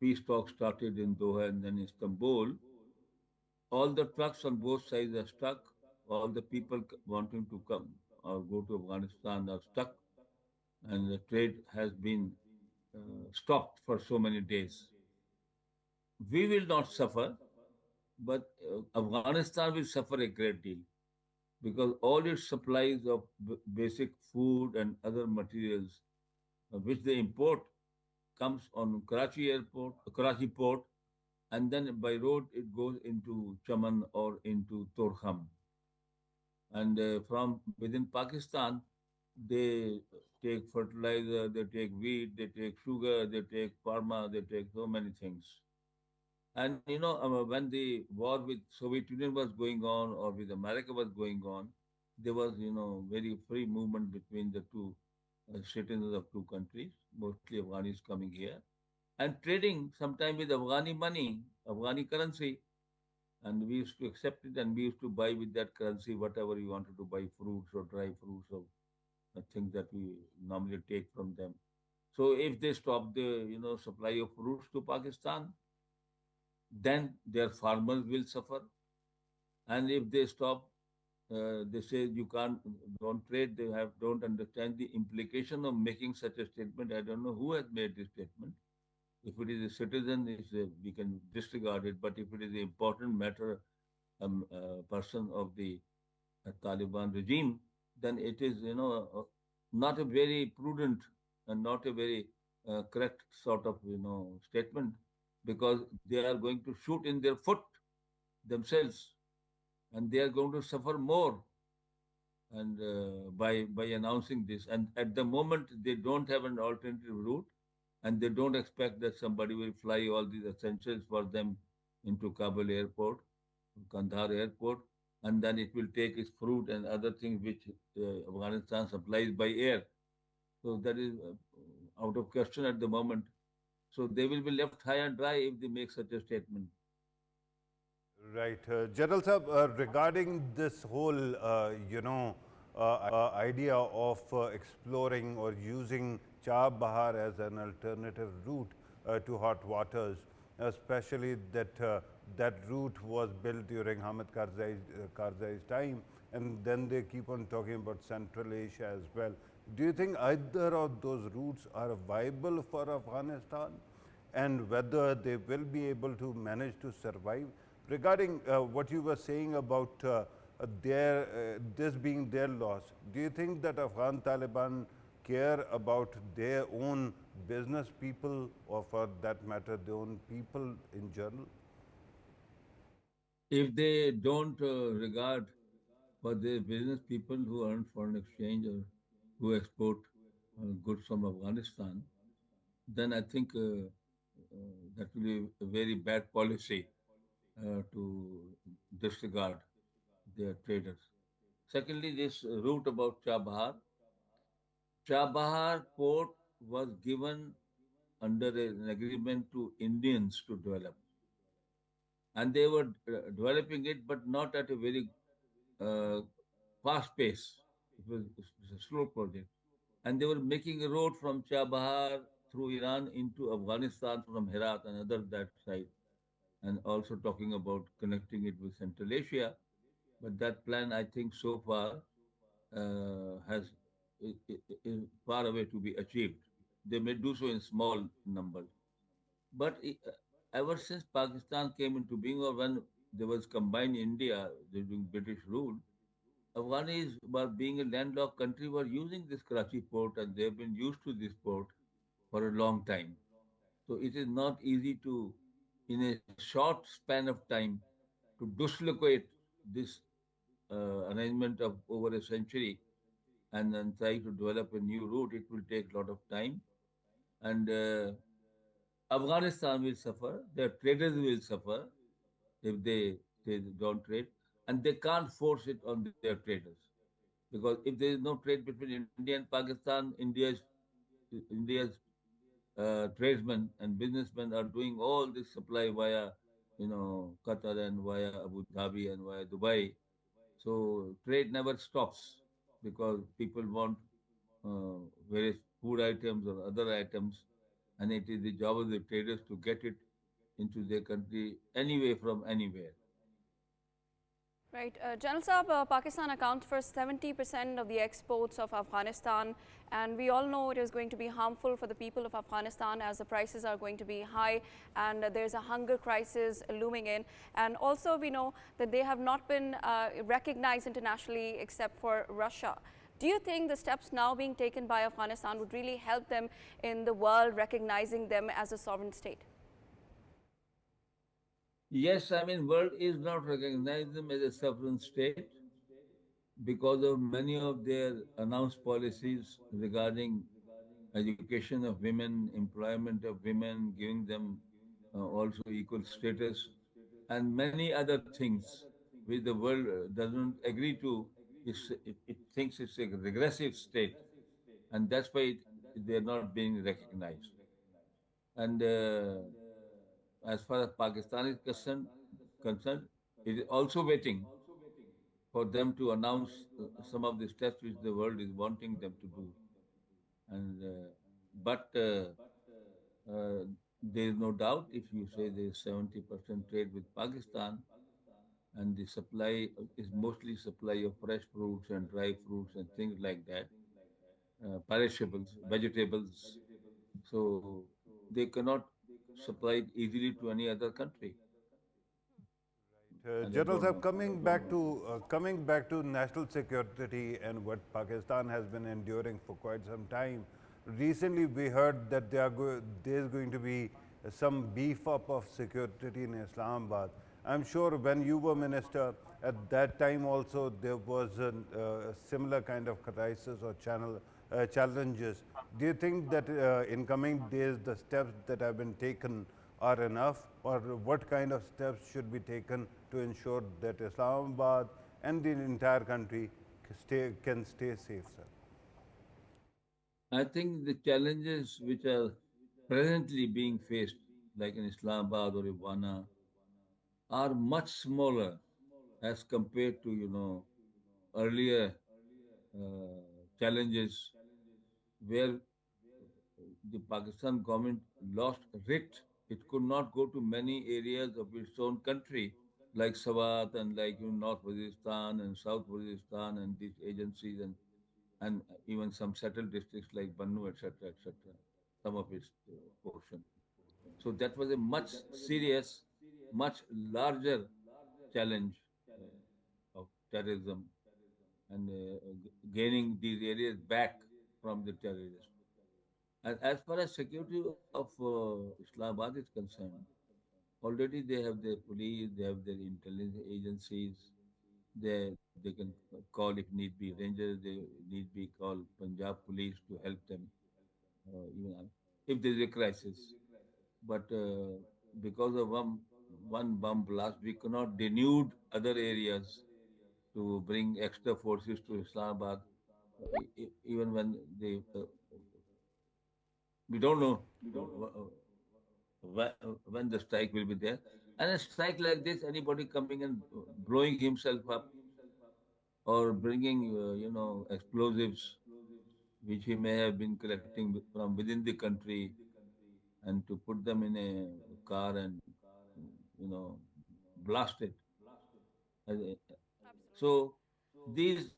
peace talks started in Doha and then Istanbul, all the trucks on both sides are stuck. All the people wanting to come or go to Afghanistan are stuck, and the trade has been stopped for so many days. We will not suffer, but Afghanistan will suffer a great deal because all its supplies of basic food and other materials which they import comes on Karachi airport, Karachi port, and then by road it goes into Chaman or into Torkham. And from within Pakistan, they take fertilizer, they take wheat, they take sugar, they take pharma, they take so many things. And when the war with Soviet Union was going on or with America was going on, there was very free movement between the two citizens of two countries, mostly Afghanis coming here and trading sometime with Afghani money, Afghani currency, and we used to accept it and we used to buy with that currency whatever we wanted to buy, fruits or dry fruits or things that we normally take from them. So if they stop the supply of fruits to Pakistan, then their farmers will suffer. And if they stop, they say you can't, don't trade. They don't understand the implication of making such a statement. I don't know who has made this statement. If it is a citizen, we can disregard it. But if it is an important matter, person of the Taliban regime, then it is, not a very prudent and not a very correct sort of, statement because they are going to shoot in their foot themselves and they are going to suffer more and by announcing this. And at the moment, they don't have an alternative route and they don't expect that somebody will fly all these essentials for them into Kabul airport, Kandahar airport, and then it will take its fruit and other things which Afghanistan supplies by air. So that is out of question at the moment. So they will be left high and dry if they make such a statement. Right. General Sahab, regarding this whole, idea of exploring or using Char Bahar as an alternative route to hot waters, especially that that route was built during Hamid Karzai's time, and then they keep on talking about Central Asia as well. Do you think either of those routes are viable for Afghanistan, and whether they will be able to manage to survive? Regarding what you were saying about this being their loss, do you think that Afghan Taliban care about their own business people, or for that matter, their own people in general? If they don't regard for the business people who earn foreign exchange or who export goods from Afghanistan, then I think that will be a very bad policy to disregard their traders. Secondly, this route about Chabahar. Chabahar port was given under an agreement to Indians to develop. And they were developing it, but not at a very uh, fast pace. It was a slow project. And they were making a road from Chabahar through Iran into Afghanistan from Herat and other that side, and also talking about connecting it with Central Asia. But that plan, I think, so far has is far away to be achieved. They may do so in small numbers. But ever since Pakistan came into being, or when there was combined India during British rule, Afghanis, were being a landlocked country, were using this Karachi port and they've been used to this port for a long time. So it is not easy to, in a short span of time, to dislocate this arrangement of over a century and then try to develop a new route. It will take a lot of time. And Afghanistan will suffer, their traders will suffer if they don't trade, and they can't force it on their traders. Because if there is no trade between India and Pakistan, India's tradesmen and businessmen are doing all this supply via, Qatar and via Abu Dhabi and via Dubai. So trade never stops because people want various food items or other items, and it is the job of the traders to get it into their country anyway from anywhere. Right. General Saab, Pakistan accounts for 70% of the exports of Afghanistan, and we all know it is going to be harmful for the people of Afghanistan as the prices are going to be high and there's a hunger crisis looming in. And also we know that they have not been recognized internationally except for Russia. Do you think the steps now being taken by Afghanistan would really help them in the world recognizing them as a sovereign state? Yes, I mean, world is not recognizing them as a sovereign state because of many of their announced policies regarding education of women, employment of women, giving them also equal status, and many other things which the world doesn't agree to. It thinks it's a regressive state, and that's why they're not being recognized. And as far as Pakistan is concerned, it is also waiting for them to announce some of the steps which the world is wanting them to do. And but there is no doubt if you say there is 70% trade with Pakistan, and the supply is mostly supply of fresh fruits and dry fruits and things like that, perishables, vegetables. So they cannot supply it easily to any other country, and they General don't Saab, know. coming back to national security and what Pakistan has been enduring for quite some time. Recently, we heard that there's going to be some beef up of security in Islamabad. I'm sure when you were minister at that time also there was a similar kind of crisis or challenges. Do you think that in coming days the steps that have been taken are enough, or what kind of steps should be taken to ensure that Islamabad and the entire country can stay safe, sir? I think the challenges which are presently being faced, like in Islamabad or Ivana, are much smaller as compared to earlier challenges where the Pakistan government lost writ. It could not go to many areas of its own country, like Swat and like North Waziristan and South Waziristan and these agencies and even some settled districts like Bannu, etc., etc., some of its portion. So that was a much serious, much larger challenge of terrorism and gaining these areas back from the terrorists. And as far as security of Islamabad is concerned, already they have their police, they have their intelligence agencies. They can call if need be rangers, they need be call Punjab police to help them, even if there is a crisis. But because of one bomb blast, we cannot denude other areas to bring extra forces to Islamabad, even when we don't know when the strike will be there. And a strike like this, anybody coming and blowing himself up or bringing, explosives which he may have been collecting from within the country and to put them in a car and, you know, blast it. Uh, Absolutely. So these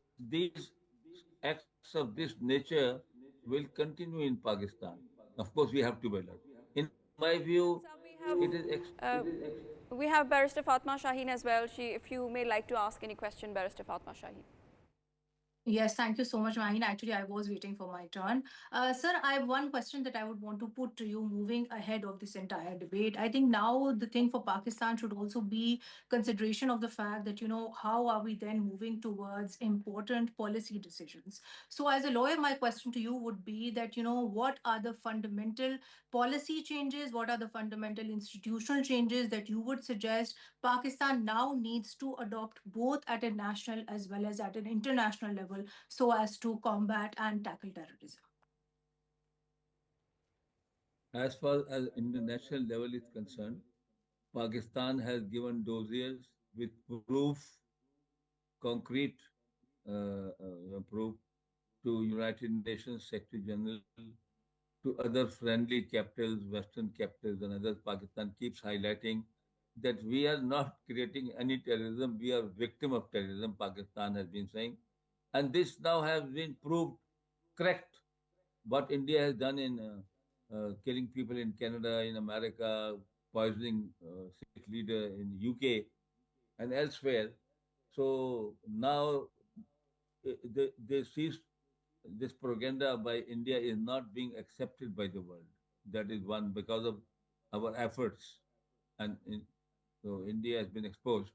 acts of this nature will continue in Pakistan. Of course, we have to be alert. In my view, General Saab, it is we have Barrister Fatima Shaheen as well. If you may like to ask any question, Barrister Fatima Shaheen. Yes, thank you so much, Maheen. Actually, I was waiting for my turn. Sir, I have one question that I would want to put to you moving ahead of this entire debate. I think now the thing for Pakistan should also be consideration of the fact that, how are we then moving towards important policy decisions? So, as a lawyer, my question to you would be that, what are the fundamental policy changes? What are the fundamental institutional changes that you would suggest Pakistan now needs to adopt both at a national as well as at an international level so as to combat and tackle terrorism? as far as international level is concerned, Pakistan has given dossiers with proof, concrete proof to United Nations Secretary General to other friendly capitals, Western capitals and others, Pakistan keeps highlighting that we are not creating any terrorism, we are victim of terrorism, Pakistan has been saying. And this now has been proved correct. What India has done in killing people in Canada, in America, poisoning Sikh leader in UK and elsewhere. So now they ceased this propaganda by India is not being accepted by the world. That is one because of our efforts, and so India has been exposed.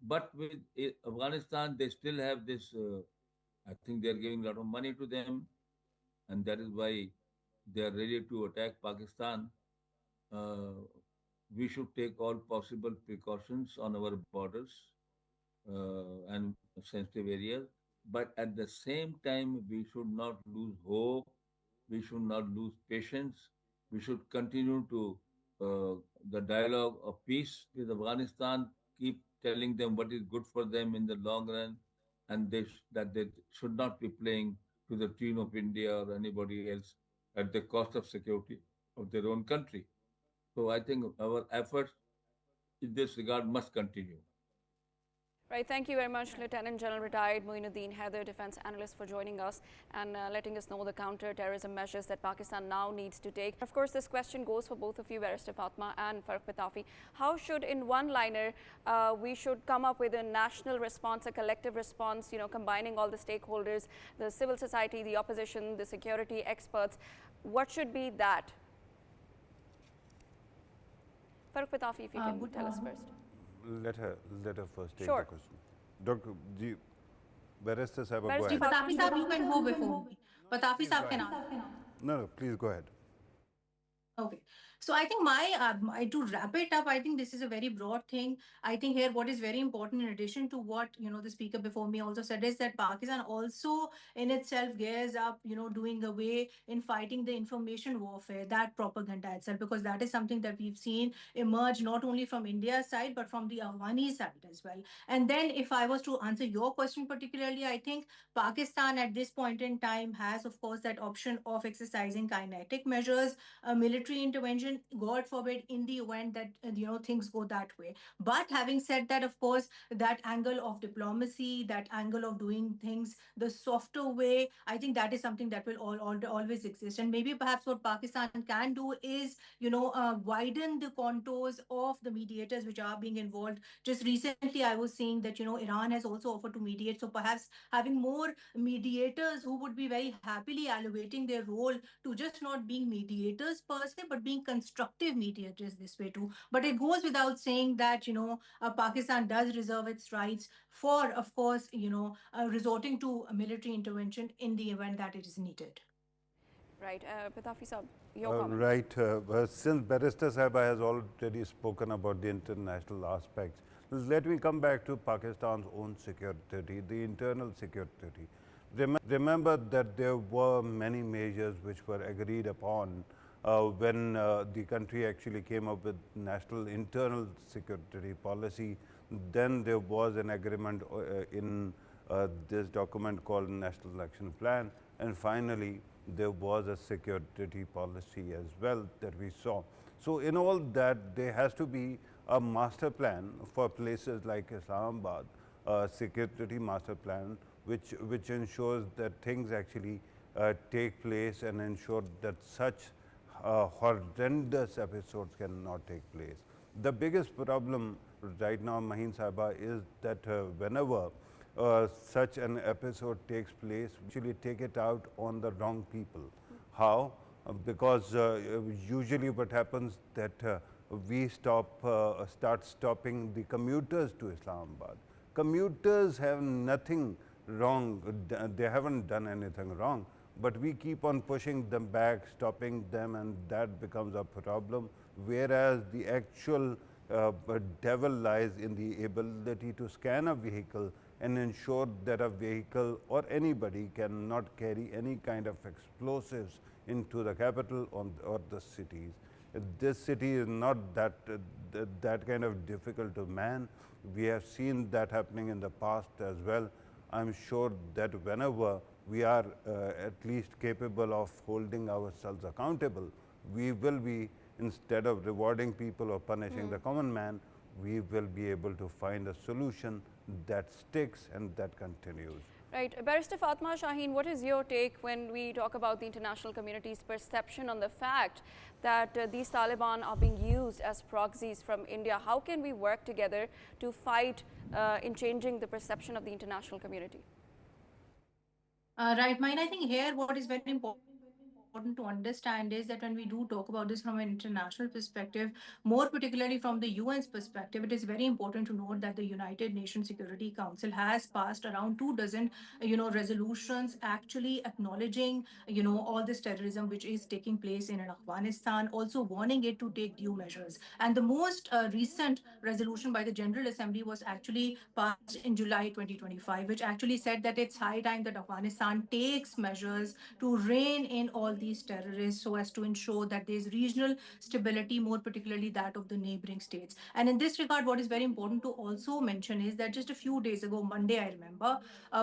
But with Afghanistan, they still have this. I think they are giving a lot of money to them, and that is why they are ready to attack Pakistan. Uh, we should take all possible precautions on our borders and sensitive areas. But at the same time, we should not lose hope. We should not lose patience. We should continue to uh, the dialogue of peace with Afghanistan. Keep telling them what is good for them in the long run, and that they should not be playing to the tune of India or anybody else at the cost of security of their own country. So I think our efforts in this regard must continue. Right, thank you very much, Lieutenant General Retired Moinuddin Haider, Defense Analyst, for joining us and letting us know the counter-terrorism measures that Pakistan now needs to take. Of course, this question goes for both of you, Barrister Fatima and Farrukh Pitafi. How should, in one-liner, we should come up with a national response, a collective response, combining all the stakeholders, the civil society, the opposition, the security experts? What should be that? Farrukh Pitafi, if you can tell us first. Let her first take Sure. the question. Dr. Barrister Sahib, go Barrister ahead. Patafi Saab, you can go before me. Patafi Saab can answer. No, please go ahead. Okay. So I think to wrap it up, I think this is a very broad thing. I think here what is very important in addition to what, the speaker before me also said is that Pakistan also in itself gears up, doing away in fighting the information warfare, that propaganda itself, because that is something that we've seen emerge not only from India's side, but from the Afghani side as well. And then if I was to answer your question particularly, I think Pakistan at this point in time has, of course, that option of exercising kinetic measures, a military intervention, god forbid, in the event that things go that way. But having said that, of course, that angle of diplomacy, that angle of doing things the softer way, I think that is something that will always exist. And maybe perhaps what Pakistan can do is widen the contours of the mediators which are being involved. Just recently I was seeing that Iran has also offered to mediate, so perhaps having more mediators who would be very happily elevating their role to just not being mediators per se, but being constructive mediators this way too. But it goes without saying that, Pakistan does reserve its rights for, of course, resorting to a military intervention in the event that it is needed. Right, Pitafi Saab, your comment. Right. Since Barrister Sahiba has already spoken about the international aspects, let me come back to Pakistan's own security, the internal security. Remember that there were many measures which were agreed upon when the country actually came up with national internal security policy. Then there was an agreement in this document called National Action Plan, and finally there was a security policy as well that we saw. So in all that, there has to be a master plan for places like Islamabad, a security master plan, which ensures that things actually take place and ensure that such horrendous episodes cannot take place. The biggest problem right now, Maheen Sahiba, is that whenever such an episode takes place, we actually take it out on the wrong people. How? Because usually what happens that we start stopping the commuters to Islamabad. Commuters have nothing wrong, they haven't done anything wrong, but we keep on pushing them back, stopping them, and that becomes a problem, whereas the actual devil lies in the ability to scan a vehicle and ensure that a vehicle or anybody cannot carry any kind of explosives into the capital or the cities. This city is not that kind of difficult to man. We have seen that happening in the past as well. I'm sure that whenever we are at least capable of holding ourselves accountable, we will be, instead of rewarding people or punishing the common man, we will be able to find a solution that sticks and that continues. Right. Barrister Fatima Shaheen, what is your take when we talk about the international community's perception on the fact that these Taliban are being used as proxies from India? How can we work together to fight in changing the perception of the international community? Right, Mine. I think here what is very important to understand is that when we do talk about this from an international perspective, more particularly from the UN's perspective, it is very important to note that the United Nations Security Council has passed around 2 dozen, resolutions actually acknowledging, all this terrorism which is taking place in Afghanistan, also warning it to take due measures. And the most recent resolution by the General Assembly was actually passed in July 2025, which actually said that it's high time that Afghanistan takes measures to rein in all these terrorists so as to ensure that there's regional stability, more particularly that of the neighboring states. And in this regard, what is very important to also mention is that just a few days ago, Monday, I remember,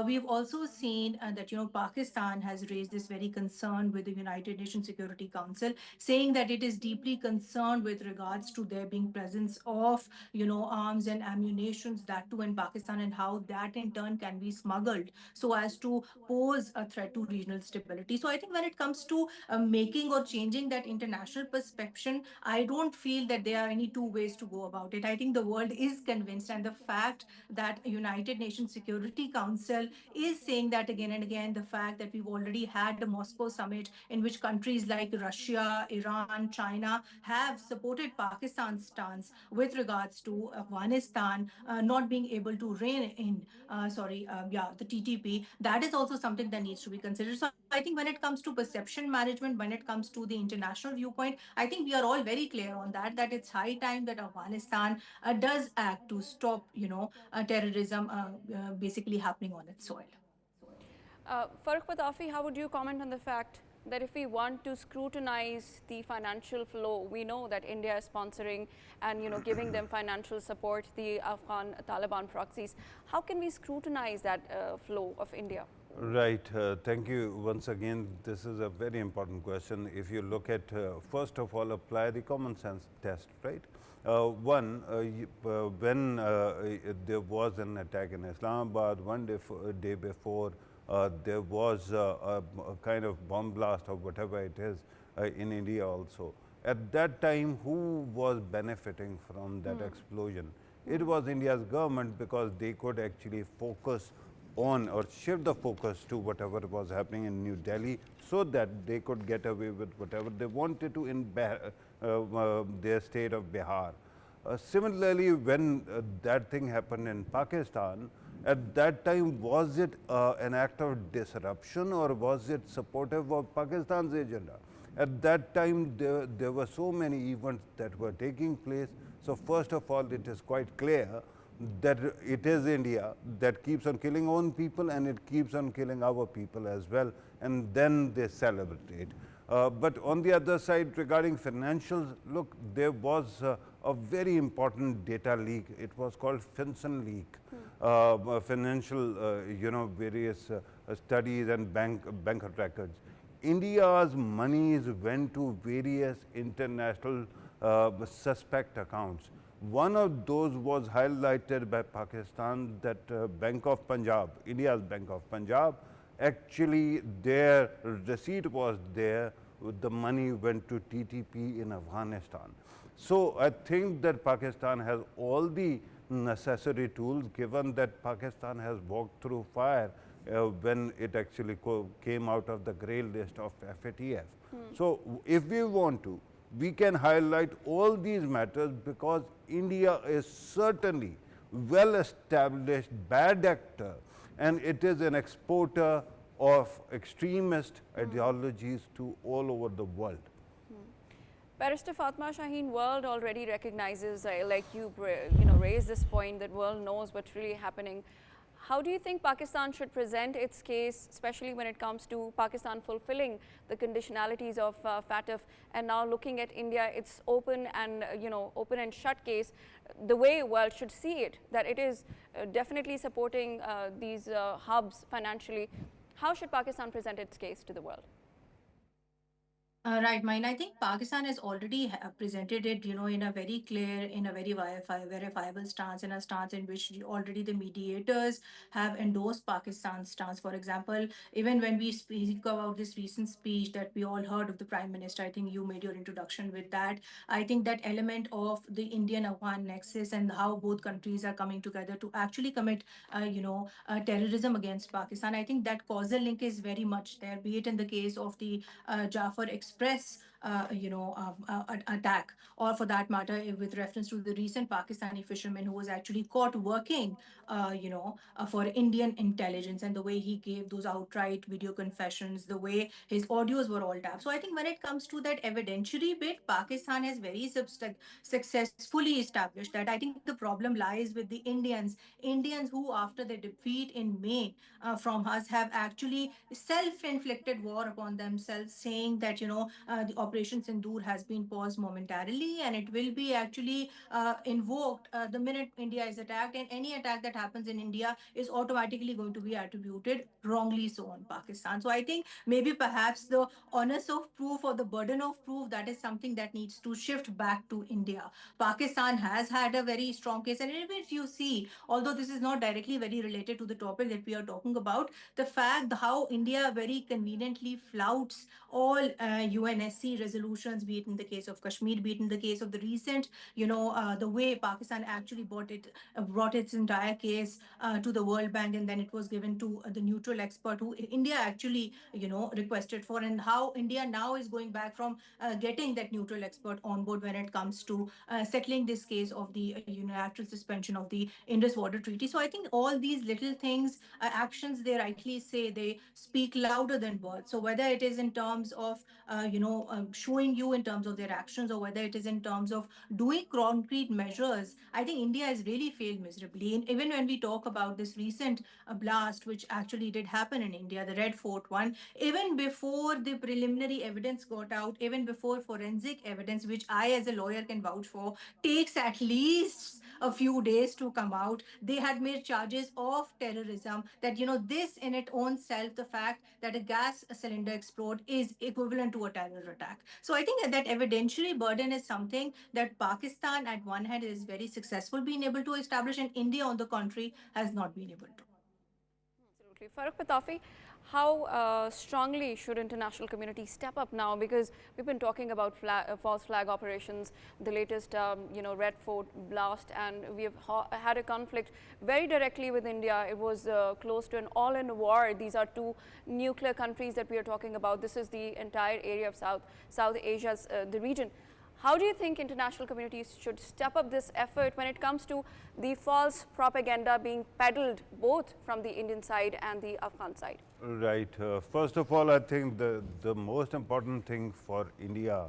we've also seen that, Pakistan has raised this very concern with the United Nations Security Council, saying that it is deeply concerned with regards to there being presence of, arms and ammunitions, that too in Pakistan, and how that in turn can be smuggled so as to pose a threat to regional stability. So I think when it comes to making or changing that international perception, I don't feel that there are any two ways to go about it. I think the world is convinced, and the fact that United Nations Security Council is saying that again and again, the fact that we've already had the Moscow summit in which countries like Russia, Iran, China have supported Pakistan's stance with regards to Afghanistan not being able to rein in, the TTP, that is also something that needs to be considered. So I think when it comes to perception management, when it comes to the international viewpoint, I think we are all very clear on that, that it's high time that Afghanistan does act to stop, terrorism basically happening on its soil. Farrukh Patafi, how would you comment on the fact that if we want to scrutinize the financial flow, we know that India is sponsoring and giving them financial support, the Afghan Taliban proxies. How can we scrutinize that flow of India? Right. Thank you once again. This is a very important question. If you look at, first of all, apply the common sense test, right? When there was an attack in Islamabad, day before, there was a kind of bomb blast or whatever it is in India also. At that time, who was benefiting from that explosion? It was India's government, because they could actually focus on or shift the focus to whatever was happening in New Delhi, so that they could get away with whatever they wanted to in their state of Bihar. Similarly, when that thing happened in Pakistan, at that time, was it an act of disruption, or was it supportive of Pakistan's agenda? At that time, there were so many events that were taking place. So first of all, it is quite clear that it is India that keeps on killing own people, and it keeps on killing our people as well, and then they celebrate. But on the other side, regarding financials, look, there was a very important data leak. It was called FinCEN leak. Financial, various studies and bank records. India's monies went to various international suspect accounts. One of those was highlighted by Pakistan, that Bank of Punjab, India's Bank of Punjab, actually their receipt was there, the money went to TTP in Afghanistan. So I think that Pakistan has all the necessary tools, given that Pakistan has walked through fire when it actually came out of the grey list of FATF. So if we want to, we can highlight all these matters, because India is certainly well established bad actor, and it is an exporter of extremist ideologies to all over the world. Barrister Fatima Shaheen, world already recognizes, like you raised this point, that world knows what's really happening. How do you think Pakistan should present its case, especially when it comes to Pakistan fulfilling the conditionalities of FATF, and now looking at India, its open and open and shut case, the way world should see it, that it is definitely supporting these hubs financially. How should Pakistan present its case to the world? Right, mine. I think Pakistan has already presented it, in a very clear, in a very verifiable stance, in a stance in which already the mediators have endorsed Pakistan's stance. For example, even when we speak about this recent speech that we all heard of the Prime Minister, I think you made your introduction with that. I think that element of the Indian-Afghan nexus and how both countries are coming together to actually commit, terrorism against Pakistan. I think that causal link is very much there, be it in the case of the Jafar Express, attack, or for that matter, with reference to the recent Pakistani fisherman who was actually caught working, for Indian intelligence, and the way he gave those outright video confessions, the way his audios were all tapped. So I think when it comes to that evidentiary bit, Pakistan has very successfully established that. I think the problem lies with the Indians who, after the defeat in May from us, have actually self-inflicted war upon themselves, saying that the Operation Sindoor has been paused momentarily, and it will be actually invoked the minute India is attacked, and any attack that happens in India is automatically going to be attributed wrongly so on Pakistan. So I think maybe perhaps the onus of proof or the burden of proof, that is something that needs to shift back to India. Pakistan has had a very strong case, and even if you see, although this is not directly very related to the topic that we are talking about, the fact how India very conveniently flouts all UNSC resolutions, be it in the case of Kashmir, be it in the case of the recent, the way Pakistan actually brought its entire case to the World Bank, and then it was given to the neutral expert who India actually, requested for, and how India now is going back from getting that neutral expert on board when it comes to settling this case of the unilateral suspension of the Indus Water Treaty. So I think all these little things, actions, they rightly say they speak louder than words. So whether it is in terms of showing you in terms of their actions, or whether it is in terms of doing concrete measures, I think India has really failed miserably. And even when we talk about this recent blast, which actually did happen in India, the Red Fort one, even before the preliminary evidence got out, even before forensic evidence, which I as a lawyer can vouch for, takes at least a few days to come out, they had made charges of terrorism. That this in its own self, the fact that a gas cylinder explode is equivalent to a terror attack. So I think that evidentiary burden is something that Pakistan at one hand is very successful being able to establish, and India on the contrary has not been able to. Absolutely. Farrukh, Pitafi, how strongly should international community step up now? Because we've been talking about false flag operations, the latest, Red Fort blast, and we have had a conflict very directly with India. It was close to an all-in war. These are two nuclear countries that we are talking about. This is the entire area of South Asia's the region. How do you think international communities should step up this effort when it comes to the false propaganda being peddled both from the Indian side and the Afghan side? Right. First of all, I think the most important thing for India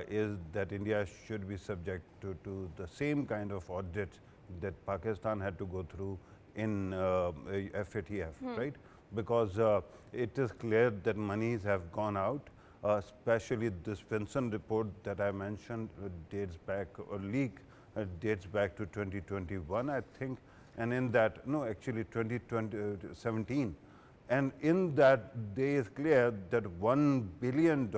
is that India should be subject to the same kind of audit that Pakistan had to go through in FATF, right? Because it is clear that monies have gone out, especially this Vinson report that I mentioned dates back, or leak dates back to 2021, I think, and in that, no, actually 2017. And in that, day is clear that $1 billion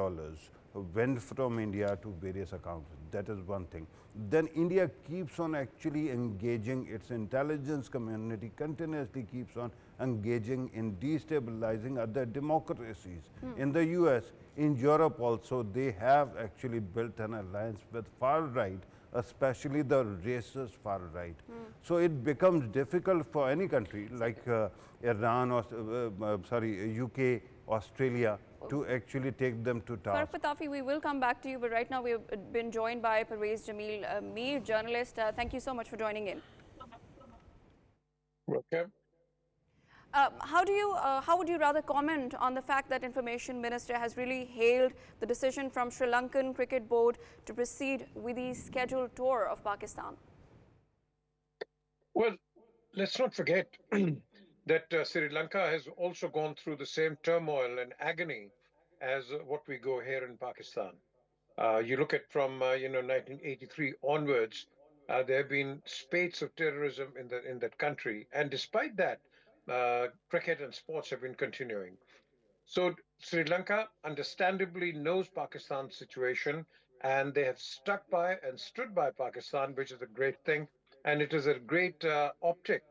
went from India to various accounts. That is one thing. Then India keeps on actually engaging, its intelligence community continuously keeps on engaging in destabilizing other democracies. In the US, in Europe also, they have actually built an alliance with far right, especially the racist far right. So it becomes difficult for any country like Iran or UK, Australia, to actually take them to task. Farrukh Pitafi, we will come back to you, but right now we've been joined by Parvez Jamil Mir, journalist. Thank you so much for joining in. Okay. How would you rather comment on the fact that Information Minister has really hailed the decision from Sri Lankan Cricket Board to proceed with the scheduled tour of Pakistan? Well, let's not forget that Sri Lanka has also gone through the same turmoil and agony as what we go here in Pakistan. You look at from 1983 onwards, there have been spates of terrorism in that country, and despite that, cricket and sports have been continuing. So Sri Lanka understandably knows Pakistan's situation, and they have stuck by and stood by Pakistan, which is a great thing. And it is a great optic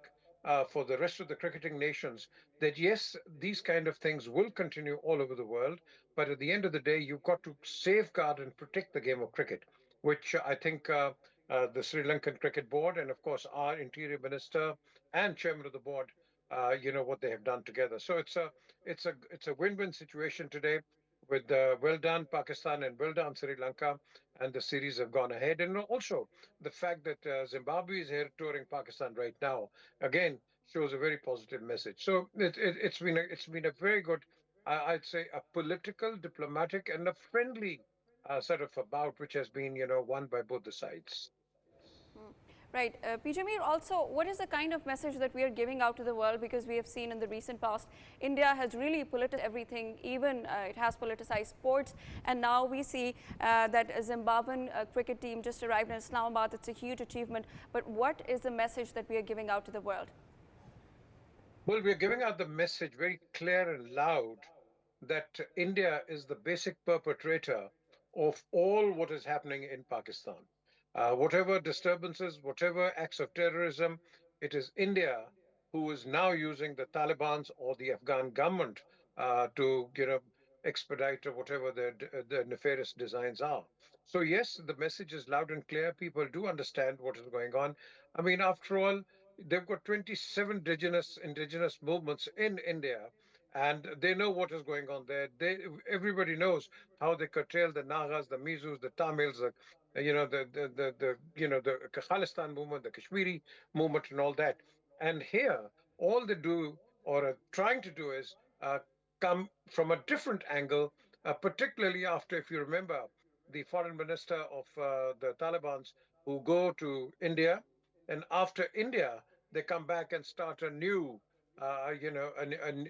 for the rest of the cricketing nations that yes, these kind of things will continue all over the world. But at the end of the day, you've got to safeguard and protect the game of cricket, which I think the Sri Lankan Cricket Board and, of course, our Interior Minister and Chairman of the Board, what they have done together. So it's a win-win situation today with well done Pakistan and well done Sri Lanka, and the series have gone ahead. And also the fact that Zimbabwe is here touring Pakistan right now again shows a very positive message. So it's been a very good, I'd say, a political, diplomatic, and a friendly sort of a bout, which has been won by both the sides. Right. Jamil, also, what is the kind of message that we are giving out to the world? Because we have seen in the recent past, India has really politicized everything, even it has politicized sports. And now we see that a Zimbabwean cricket team just arrived in Islamabad. It's a huge achievement. But what is the message that we are giving out to the world? Well, we're giving out the message very clear and loud that India is the basic perpetrator of all what is happening in Pakistan. Whatever disturbances, whatever acts of terrorism, it is India who is now using the Taliban's or the Afghan government to, expedite or whatever their nefarious designs are. So yes, the message is loud and clear. People do understand what is going on. I mean, after all, they've got 27 indigenous movements in India, and they know what is going on there. Everybody knows how they curtail the Nagas, the Mizus, the Tamils, the Khalistan movement, the Kashmiri movement, and all that. And here, all they do or are trying to do is come from a different angle, particularly after, if you remember, the foreign minister of the Taliban's who go to India, and after India, they come back and start a new, a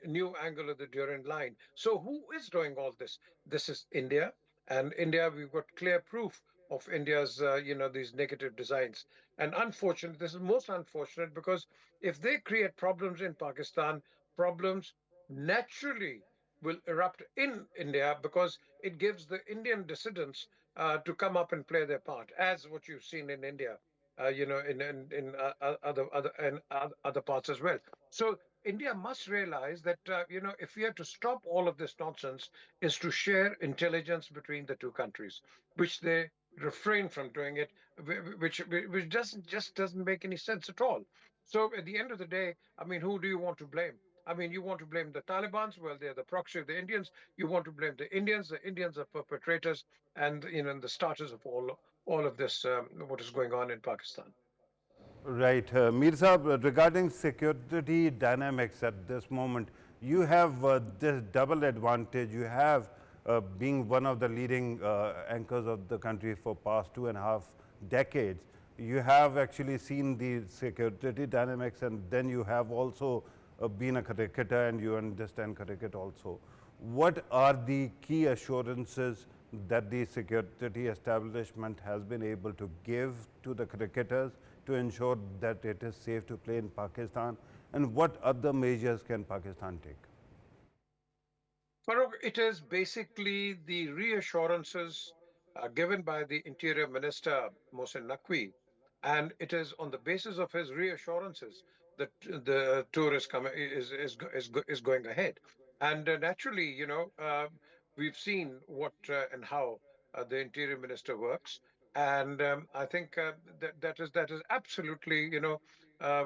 new angle of the Durrani line. So who is doing all this? This is India, and India. We've got clear proof of India's, these negative designs. And unfortunate, this is most unfortunate because if they create problems in Pakistan, problems naturally will erupt in India because it gives the Indian dissidents to come up and play their part, as what you've seen in India, in other parts as well. So India must realize that if we have to stop all of this nonsense, is to share intelligence between the two countries, which they refrain from doing it, which doesn't just doesn't make any sense at all. So at the end of the day, I mean, who do you want to blame? I mean, you want to blame the Taliban's? Well, they're the proxy of the Indians. You want to blame the Indians? The Indians are perpetrators and the starters of all of this, what is going on in Pakistan. Right. Mir Saab, regarding security dynamics at this moment, you have this double advantage. You have being one of the leading anchors of the country for past 2.5 decades. You have actually seen the security dynamics, and then you have also been a cricketer and you understand cricket also. What are the key assurances that the security establishment has been able to give to the cricketers to ensure that it is safe to play in Pakistan, and what other measures can Pakistan take? Farrukh, it is basically the reassurances given by the Interior Minister, Mohsin Naqvi, and it is on the basis of his reassurances that the tour is going ahead. And naturally, we've seen what and how the Interior Minister works, and I think that is absolutely,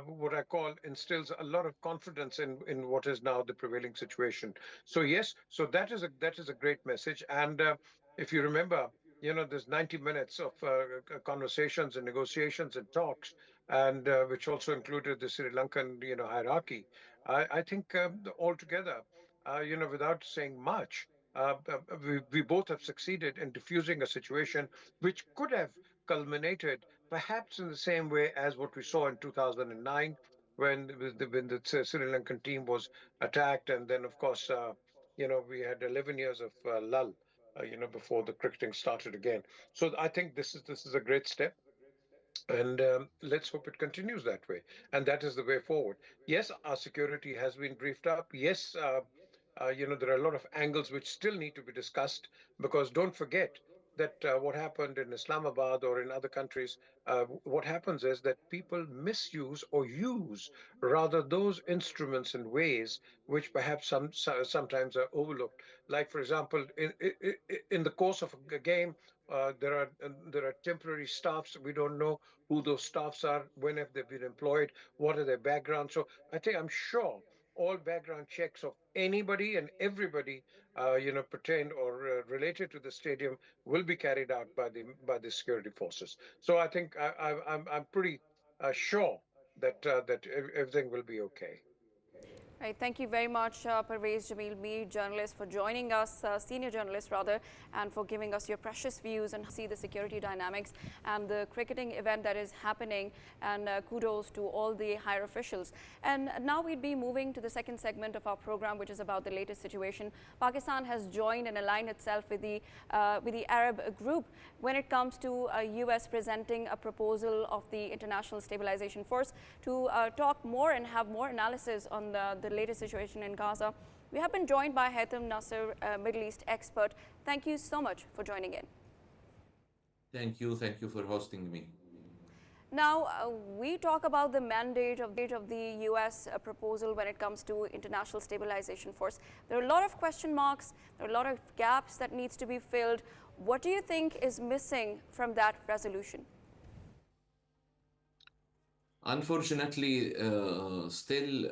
what I call instills a lot of confidence in what is now the prevailing situation. So yes, so that is a great message. And if you remember, there's 90 minutes of conversations and negotiations and talks, and which also included the Sri Lankan, hierarchy. I think altogether, without saying much, we both have succeeded in diffusing a situation which could have culminated perhaps in the same way as what we saw in 2009 when the Sri Lankan team was attacked, and then of course we had 11 years of lull, before the cricketing started again. So I think this is a great step. And let's hope it continues that way. And that is the way forward. Yes, our security has been briefed up. Yes, there are a lot of angles which still need to be discussed, because don't forget that what happened in Islamabad or in other countries, what happens is that people misuse or use rather those instruments in ways which perhaps sometimes are overlooked. Like, for example, in the course of a game, there are temporary staffs. We don't know who those staffs are, when have they been employed, what are their backgrounds. So I'm sure all background checks of anybody and everybody, pertained or related to the stadium will be carried out by the security forces. So I think I'm pretty sure that everything will be okay. Right, thank you very much, Parvez Jamil Mir, journalist, for joining us, senior journalist rather, and for giving us your precious views and see the security dynamics and the cricketing event that is happening. And kudos to all the higher officials. And now we'd be moving to the second segment of our program, which is about the latest situation. Pakistan has joined and aligned itself with the Arab group when it comes to US presenting a proposal of the International Stabilization Force to talk more and have more analysis on the latest situation in Gaza. We have been joined by Haitham Naser, Middle East expert. Thank you so much for joining in. Thank you. Thank you for hosting me. Now, we talk about the mandate of the US proposal when it comes to International Stabilization Force. There are a lot of question marks, there are a lot of gaps that needs to be filled. What do you think is missing from that resolution? Unfortunately, still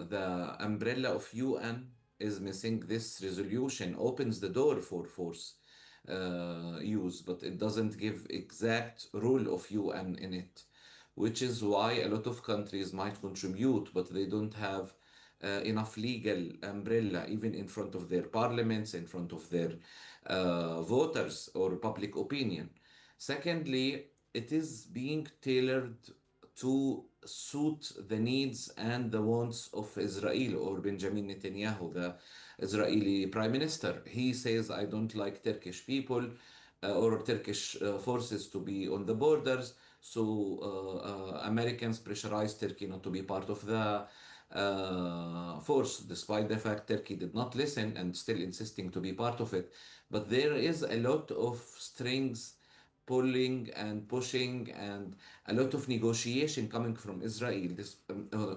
the umbrella of UN is missing. This resolution opens the door for force use, but it doesn't give exact role of UN in it, which is why a lot of countries might contribute, but they don't have enough legal umbrella, even in front of their parliaments, in front of their voters or public opinion. Secondly, it is being tailored to suit the needs and the wants of Israel or Benjamin Netanyahu, the Israeli prime minister. He says, I don't like Turkish people or Turkish forces to be on the borders. So Americans pressurize Turkey not to be part of the force, despite the fact Turkey did not listen and still insisting to be part of it. But there is a lot of strings pulling and pushing and a lot of negotiation coming from Israel.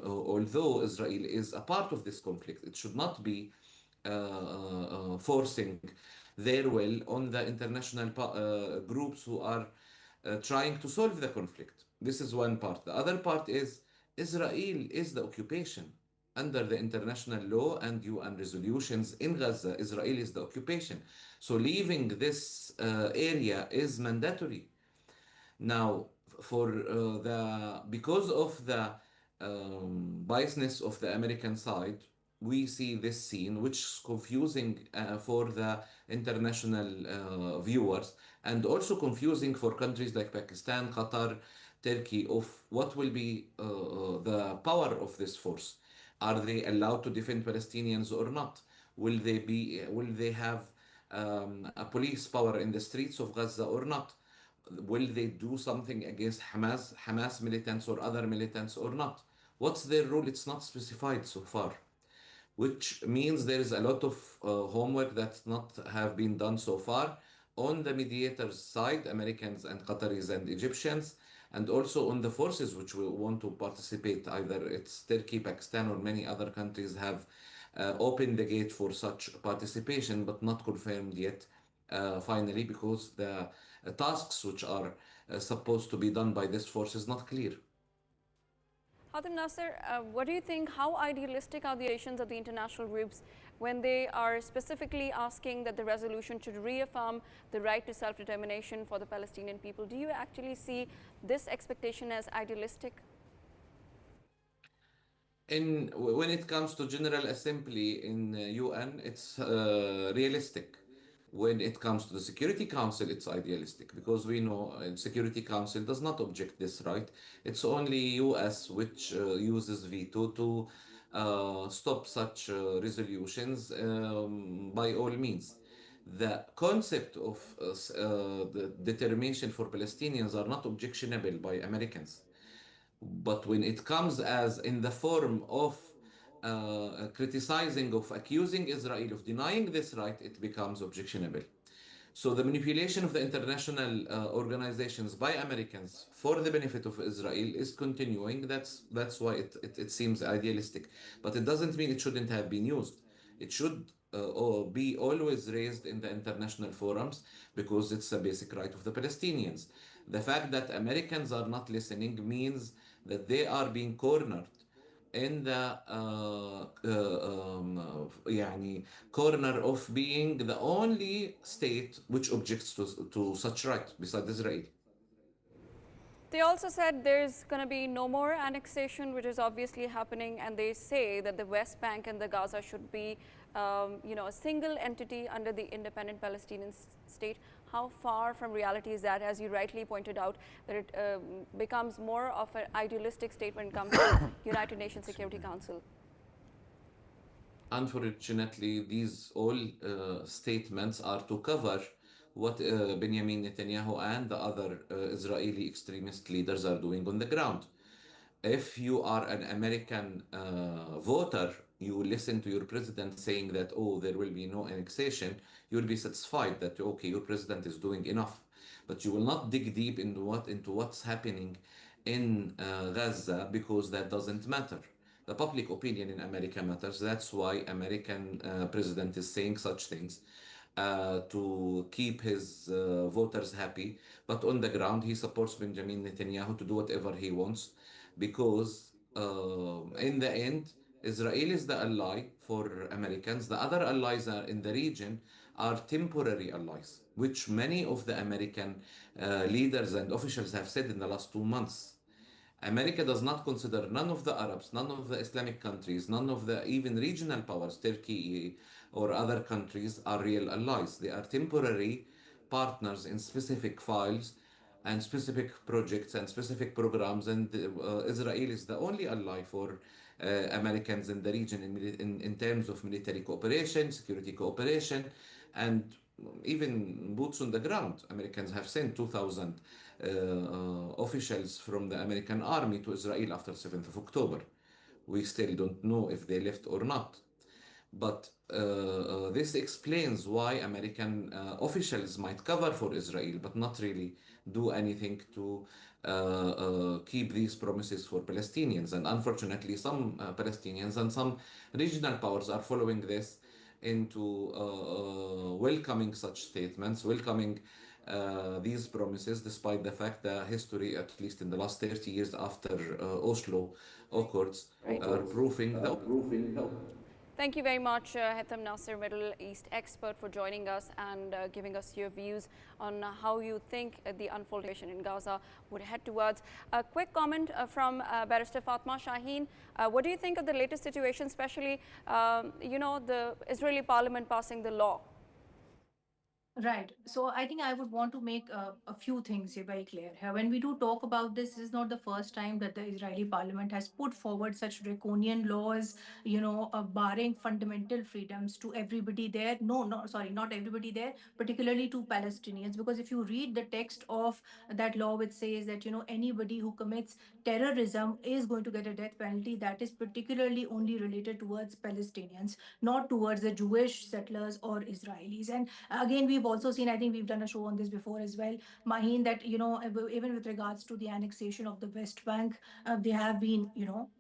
Although Israel is a part of this conflict, it should not be forcing their will on the international groups who are trying to solve the conflict. This is one part. The other part is Israel is the occupation. Under the international law and UN resolutions in Gaza, Israel is the occupation. So leaving this area is mandatory. Now, for because of the biasness of the American side, we see this scene, which is confusing for the international viewers and also confusing for countries like Pakistan, Qatar, Turkey, of what will be the power of this force. Are they allowed to defend Palestinians or not? Will they have a police power in the streets of Gaza or not? Will they do something against Hamas militants or other militants or not? What's their role? It's not specified so far, which means there is a lot of homework that's not have been done so far on the mediators side, Americans and Qataris and Egyptians, and also on the forces which will want to participate. Either it's Turkey, Pakistan, or many other countries have opened the gate for such participation, but not confirmed yet. Finally, because the tasks which are supposed to be done by this force is not clear. Haitham Naser, what do you think? How idealistic are the actions of the international groups when they are specifically asking that the resolution should reaffirm the right to self-determination for the Palestinian people? Do you actually see this expectation as idealistic? When it comes to General Assembly in UN, it's realistic. When it comes to the Security Council, it's idealistic because we know Security Council does not object this, right? It's only US which uses veto to stop such resolutions by all means. The concept of the determination for Palestinians are not objectionable by Americans. But when it comes as in the form of criticizing, of accusing Israel of denying this right, it becomes objectionable. So the manipulation of the international organizations by Americans for the benefit of Israel is continuing. That's why it seems idealistic, but it doesn't mean it shouldn't have been used. It should be always raised in the international forums because it's a basic right of the Palestinians. The fact that Americans are not listening means that they are being cornered in the يعني corner of being the only state which objects to such right beside Israel. They also said there's going to be no more annexation, which is obviously happening, and they say that the West Bank and the Gaza should be, a single entity under the independent Palestinian state. How far from reality is that? As you rightly pointed out, that it becomes more of an idealistic state when it comes to United Nations Security Council. Unfortunately, these all statements are to cover what Benjamin Netanyahu and the other Israeli extremist leaders are doing on the ground. If you are an American voter, you listen to your president saying that, oh, there will be no annexation, you will be satisfied that, okay, your president is doing enough. But you will not dig deep into what's happening in Gaza because that doesn't matter. The public opinion in America matters. That's why American president is saying such things to keep his voters happy. But on the ground, he supports Benjamin Netanyahu to do whatever he wants because in the end, Israel is the ally for Americans. The other allies are in the region are temporary allies, which many of the American leaders and officials have said in the last 2 months. America does not consider none of the Arabs, none of the Islamic countries, none of the even regional powers, Turkey or other countries, are real allies. They are temporary partners in specific files and specific projects and specific programs. And Israel is the only ally for Americans in the region in terms of military cooperation, security cooperation, and even boots on the ground. Americans have sent 2,000 officials from the American army to Israel after 7th of October. We still don't know if they left or not. But this explains why American officials might cover for Israel, but not really do anything to keep these promises for Palestinians. And unfortunately, some Palestinians and some regional powers are following this into welcoming such statements, welcoming these promises, despite the fact that history, at least in the last 30 years after Oslo Accords, Right. are proving the Thank you very much, Haitham Naser, Middle East expert, for joining us and giving us your views on how you think the unfolding situation in Gaza would head towards. A quick comment from Barrister Fatima Shaheen. What do you think of the latest situation, especially, the Israeli parliament passing the law? Right. So I think I would want to make a few things here very clear. When we do talk about this, this is not the first time that the Israeli parliament has put forward such draconian laws, barring fundamental freedoms to everybody there. No, no, sorry, not everybody there, particularly to Palestinians. Because if you read the text of that law, which says that, anybody who commits terrorism is going to get a death penalty, that is particularly only related towards Palestinians, not towards the Jewish settlers or Israelis. And again, we've also seen, I think we've done a show on this before as well, Maheen, that, even with regards to the annexation of the West Bank, there have been,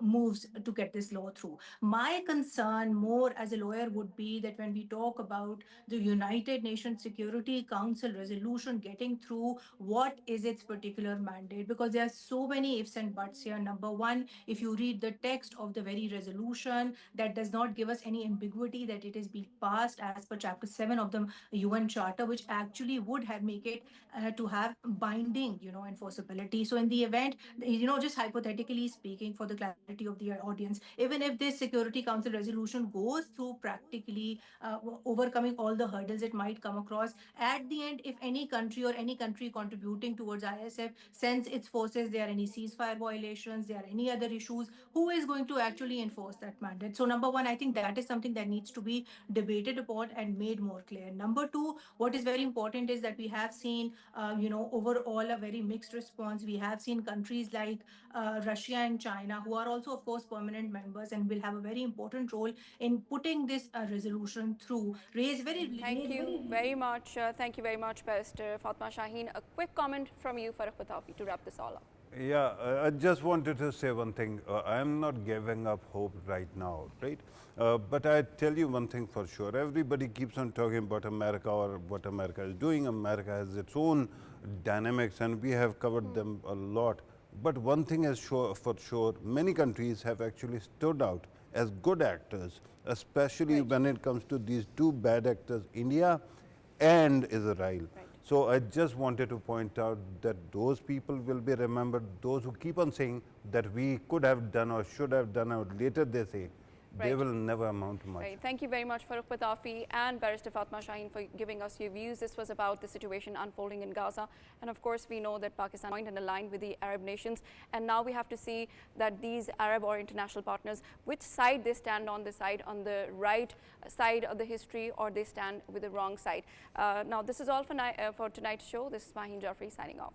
moves to get this law through. My concern more as a lawyer would be that when we talk about the United Nations Security Council resolution getting through, what is its particular mandate? Because there are so many ifs and buts here. Number one, if you read the text of the very resolution, that does not give us any ambiguity that it is being passed as per Chapter 7 of the UN Charter charter, which actually would have make it to have binding, enforceability. So in the event, just hypothetically speaking, for the clarity of the audience, even if this Security Council resolution goes through practically overcoming all the hurdles it might come across, at the end, if any country or any country contributing towards ISF sends its forces, there are any ceasefire violations, there are any other issues, who is going to actually enforce that mandate? So number one, I think that is something that needs to be debated upon and made more clear. Number two, what is very important is that we have seen, overall a very mixed response. We have seen countries like Russia and China, who are also, of course, permanent members and will have a very important role in putting this resolution through, raise very. Thank you very much. Thank you very much, Barrister Fatima Shaheen. A quick comment from you, Farrukh Pitafi, to wrap this all up. Yeah, I just wanted to say one thing. I am not giving up hope right now, right? But I tell you one thing for sure. Everybody keeps on talking about America or what America is doing. America has its own dynamics, and we have covered them a lot. But one thing is for sure, many countries have actually stood out as good actors, especially when it comes to these two bad actors, India and Israel. So I just wanted to point out that those people will be remembered. Those who keep on saying that we could have done or should have done, or later they say, they will never amount to much. Right. Thank you very much, Farrukh Pitafi and Barrister Fatima Shaheen, for giving us your views. This was about the situation unfolding in Gaza. And of course, we know that Pakistan joined and aligned with the Arab nations. And now we have to see that these Arab or international partners, which side they stand on, on the right side of the history, or they stand with the wrong side. Now, this is all for tonight's show. This is Maheen Jafri signing off.